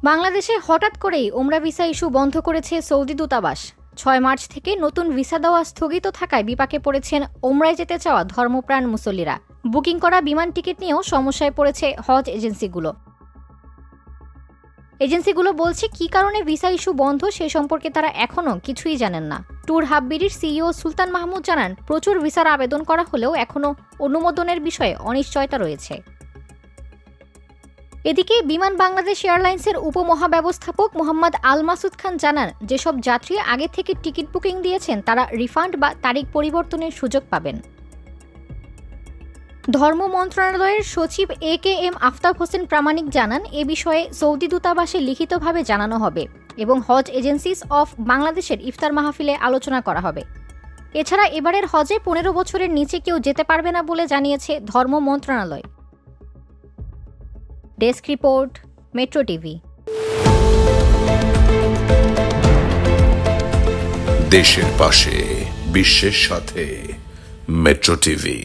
বাংলাদেশে হঠাৎ করেই ওমরা ভিসা ইস্যু বন্ধ করেছে সৌদি দূতাবাস। ৬ মার্চ থেকে নতুন ভিসা দেওয়া স্থগিত থাকায় বিপাকে পড়েছেন ওমরায় যেতে চাওয়া ধর্মপ্রাণ মুসল্লিরা। বুকিং করা বিমান টিকিট নিয়েও সমস্যায় পড়েছে হজ এজেন্সিগুলো বলছে কী কারণে ভিসা ইস্যু বন্ধ সে সম্পর্কে তারা এখনও কিছুই জানেন না। ট্যুর হাব বিডির সিইও সুলতান মাহমুদ জানান, প্রচুর ভিসার আবেদন করা হলেও এখনও অনুমোদনের বিষয়ে অনিশ্চয়তা রয়েছে। এদিকে বিমান বাংলাদেশ এয়ারলাইন্সের উপমহাব্যবস্থাপক মোহাম্মদ আল মাসুদ খান জানান, যেসব যাত্রী আগে থেকে টিকিট বুকিং দিয়েছেন তারা রিফান্ড বা তারিখ পরিবর্তনের সুযোগ পাবেন। ধর্ম মন্ত্রণালয়ের সচিব AKM আফতাব হোসেন প্রামাণিক জানান, এ বিষয়ে সৌদি দূতাবাসে লিখিতভাবে জানানো হবে এবং হজ এজেন্সিস অফ বাংলাদেশের ইফতার মাহফিলে আলোচনা করা হবে। এছাড়া এবারের হজে 15 বছরের নিচে কেউ যেতে পারবে না বলে জানিয়েছে ধর্ম মন্ত্রণালয়। Desk report, metro TV. দেশের পাশে, বিশ্বের সাথে, মেট্রো টিভি।